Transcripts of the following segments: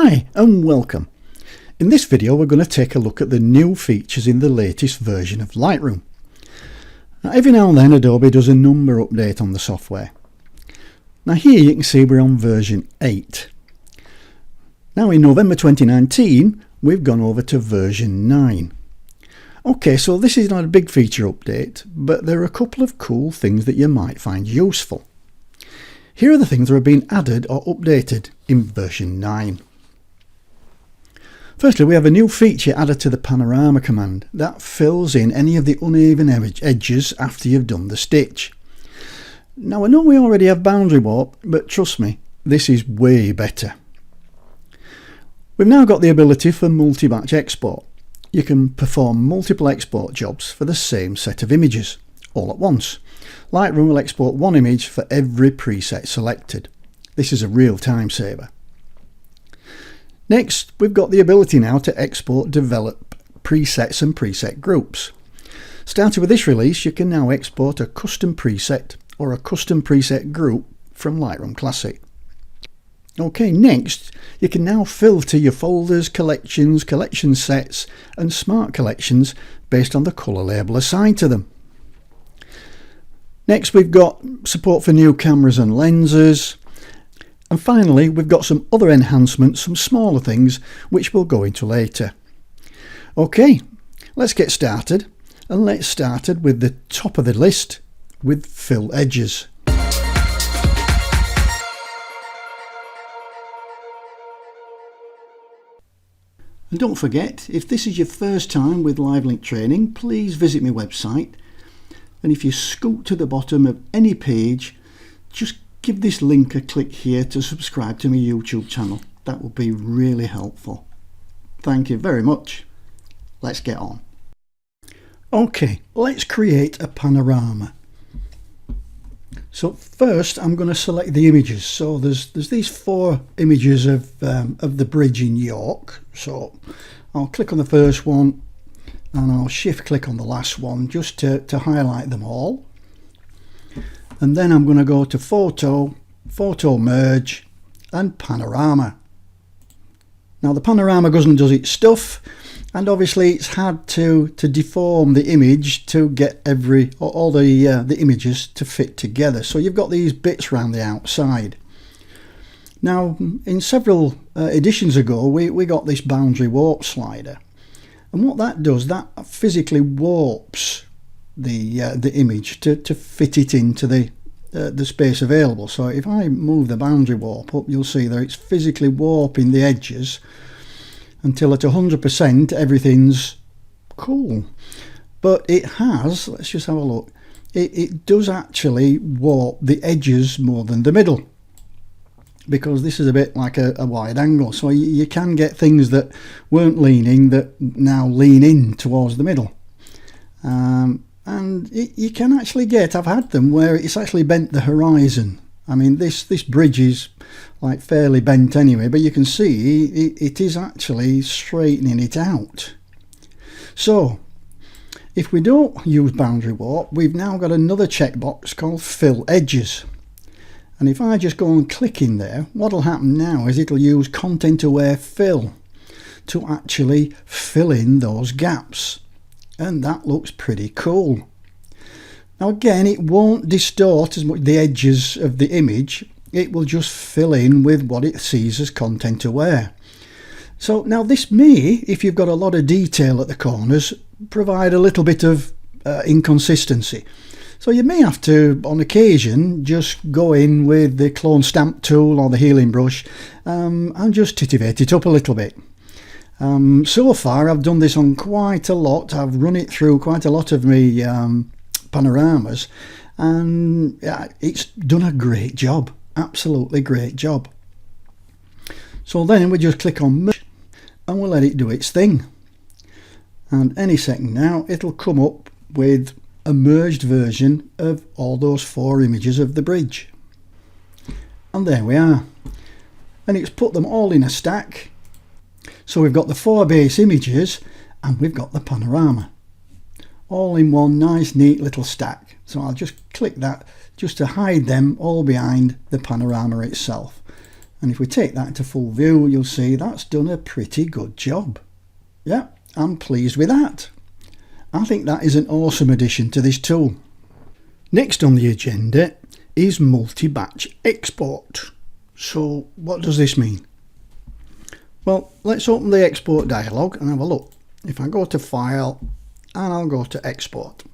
Hi and welcome. In this video we're going to take a look at the new features in the latest version of Lightroom. Now, every now and then Adobe does a number update on the software. Now here you can see we're on version 8. Now in November 2019 we've gone over to version 9. Okay, so this is not a big feature update, but there are a couple of cool things that you might find useful. Here are the things that have been added or updated in version 9. Firstly, we have a new feature added to the Panorama command that fills in any of the uneven edges after you've done the stitch. Now I know we already have boundary warp, but trust me, this is way better. We've now got the ability for multi-batch export. You can perform multiple export jobs for the same set of images, all at once. Lightroom will export one image for every preset selected. This is a real time saver. Next, we've got the ability now to export develop presets and preset groups. Starting with this release, you can now export a custom preset or a custom preset group from Lightroom Classic. Okay, next, you can now filter your folders, collections, collection sets and smart collections based on the colour label assigned to them. Next, we've got support for new cameras and lenses. And finally, we've got some other enhancements, some smaller things, which we'll go into later. Okay, let's get started. And let's start with the top of the list with fill edges. And don't forget, if this is your first time with Live Link training, please visit my website. And if you scoot to the bottom of any page, just give this link a click here to subscribe to my YouTube channel. That would be really helpful. Thank you very much. Let's get on. Okay, let's create a panorama. So first I'm going to select the images. So there's these 4 images of the bridge in York. So I'll click on the first one and I'll shift click on the last one just to highlight them all. And then I'm going to go to photo, photo merge and panorama. Now the panorama goes and does its stuff, and obviously it's had to deform the image to get all the images to fit together. So you've got these bits around the outside. Now in several editions ago we got this boundary warp slider, and what that does, that physically warps the image to fit it into the space available. So if I move the boundary warp up, you'll see that it's physically warping the edges until at 100% everything's cool. But it has, let's just have a look, it does actually warp the edges more than the middle, because this is a bit like a wide angle. So you can get things that weren't leaning that now lean in towards the middle. And you can actually get, I've had them where it's actually bent the horizon. I mean this bridge is like fairly bent anyway, but you can see it is actually straightening it out. So if we don't use boundary warp, we've now got another checkbox called fill edges. And if I just go and click in there, what'll happen now is it'll use content aware fill to actually fill in those gaps. And that looks pretty cool. Now again, it won't distort as much the edges of the image. It will just fill in with what it sees as content aware. So now this may, if you've got a lot of detail at the corners, provide a little bit of inconsistency. So you may have to, on occasion, just go in with the clone stamp tool or the healing brush and just titivate it up a little bit. So far I've done this on quite a lot. I've run it through quite a lot of my panoramas, and it's done a great job, absolutely great job. So then we just click on merge and we'll let it do its thing, and any second now it'll come up with a merged version of all those 4 images of the bridge. And there we are, and it's put them all in a stack. So we've got the 4 base images and we've got the panorama all in one nice neat little stack. So I'll just click that just to hide them all behind the panorama itself. And if we take that to full view, you'll see that's done a pretty good job. Yeah, I'm pleased with that. I think that is an awesome addition to this tool. Next on the agenda is multi-batch export. So what does this mean? Well, let's open the export dialog and have a look. If I go to File and I'll go to Export.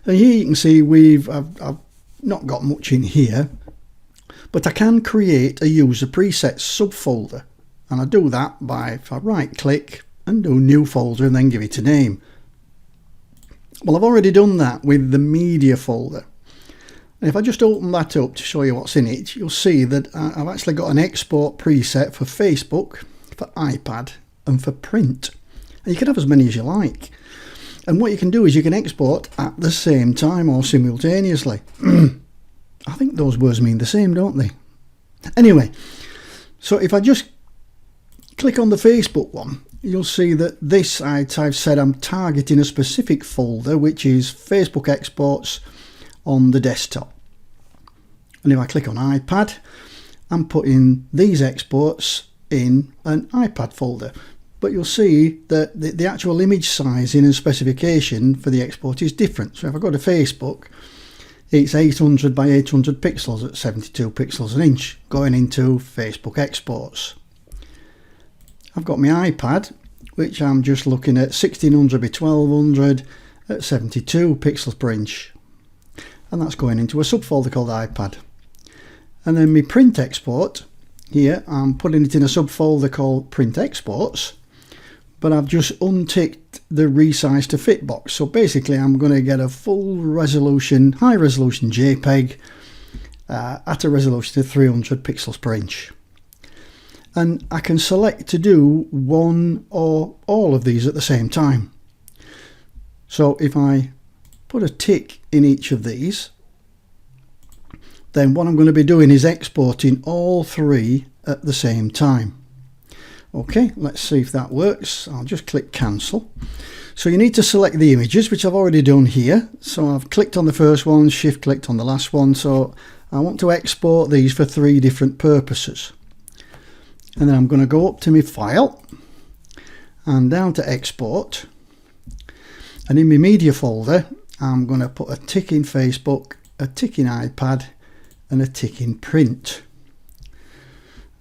And here you can see I've not got much in here, but I can create a user presets subfolder. And I do that by, if I right click and do new folder and then give it a name. Well, I've already done that with the media folder. And if I just open that up to show you what's in it, you'll see that I've actually got an export preset for Facebook, for iPad and for print. And you can have as many as you like. And what you can do is you can export at the same time or simultaneously. I think those words mean the same, don't they? Anyway, so if I just click on the Facebook one, you'll see that this, I've said I'm targeting a specific folder, which is Facebook exports on the desktop. And if I click on iPad, I'm putting these exports in an iPad folder. But you'll see that the actual image sizing and specification for the export is different. So if I go to Facebook, it's 800 by 800 pixels at 72 pixels an inch going into Facebook exports. I've got my iPad, which I'm just looking at 1600 by 1200 at 72 pixels per inch. And that's going into a subfolder called iPad. And then my print export, here I'm putting it in a subfolder called print exports, but I've just unticked the resize to fit box. So basically I'm going to get a full resolution, high resolution JPEG at a resolution of 300 pixels per inch. And I can select to do one or all of these at the same time. So if I put a tick in each of these, then what I'm going to be doing is exporting all three at the same time. Okay, let's see if that works. I'll just click cancel. So you need to select the images, which I've already done here. So I've clicked on the first one, shift clicked on the last one. So I want to export these for three different purposes. And then I'm going to go up to my file and down to export. And in my media folder, I'm going to put a tick in Facebook, a tick in iPad, and a tick in print.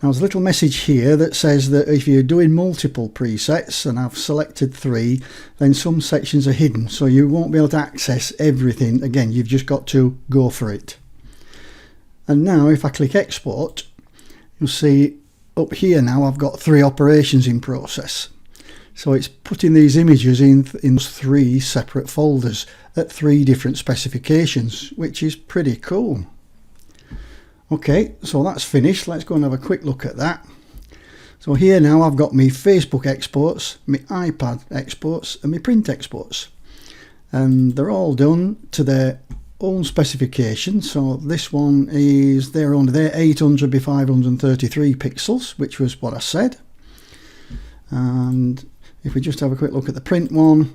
Now there's a little message here that says that if you're doing multiple presets, and I've selected 3, then some sections are hidden, so you won't be able to access everything. Again, you've just got to go for it. And now if I click export, you'll see up here now I've got 3 operations in process. So it's putting these images in 3 separate folders at 3 different specifications, which is pretty cool. Okay, so that's finished. Let's go and have a quick look at that. So here now I've got my Facebook exports, my iPad exports and my print exports. And they're all done to their own specification. So this one is, they're 800 by 533 pixels, which was what I said. And if we just have a quick look at the print one,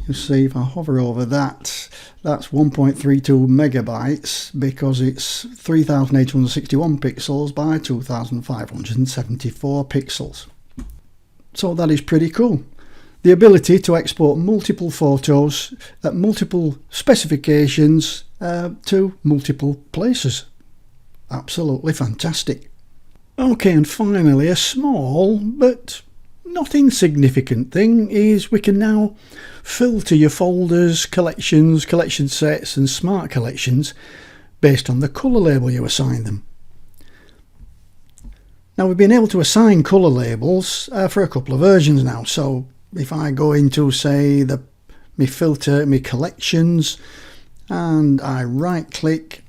you'll see if I hover over that, that's 1.32 megabytes because it's 3861 pixels by 2574 pixels. So that is pretty cool. The ability to export multiple photos at multiple specifications to multiple places. Absolutely fantastic. Okay, and finally a small but not insignificant thing is we can now filter your folders, collections, collection sets and smart collections based on the colour label you assign them. Now we've been able to assign colour labels for a couple of versions now. So if I go into, say, my filter, my collections, and I right click,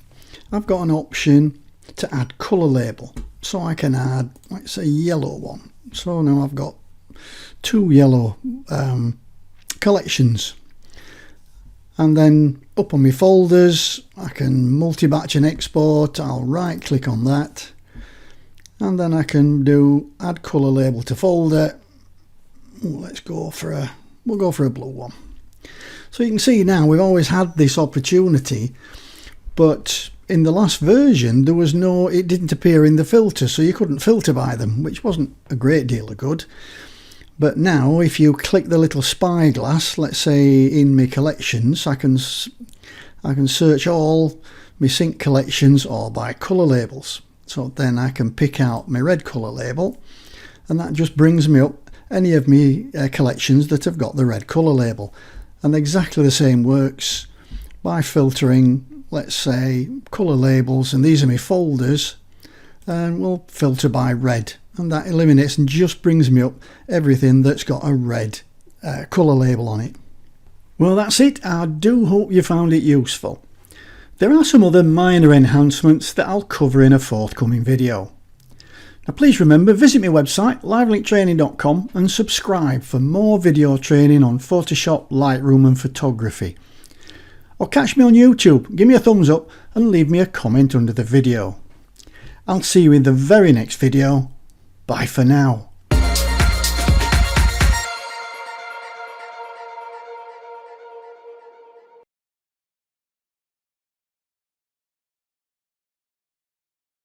I've got an option to add colour label. So I can add, let's say, yellow one. So now I've got 2 yellow collections. And then up on my folders, I can multi-batch and export. I'll right click on that. And then I can do add colour label to folder. We'll go for a blue one. So you can see now we've always had this opportunity, but in the last version there was it didn't appear in the filter, so you couldn't filter by them, which wasn't a great deal of good. But now if you click the little spyglass, let's say in my collections, I can search all my sync collections or by colour labels. So then I can pick out my red colour label, and that just brings me up any of my collections that have got the red colour label. And exactly the same works by filtering, let's say, colour labels, and these are my folders, and we'll filter by red, and that eliminates and just brings me up everything that's got a red colour label on it. Well, that's it. I do hope you found it useful. There are some other minor enhancements that I'll cover in a forthcoming video. Now please remember, visit my website livelinktraining.com and subscribe for more video training on Photoshop, Lightroom and photography. Or catch me on YouTube, give me a thumbs up and leave me a comment under the video. I'll see you in the very next video. Bye for now.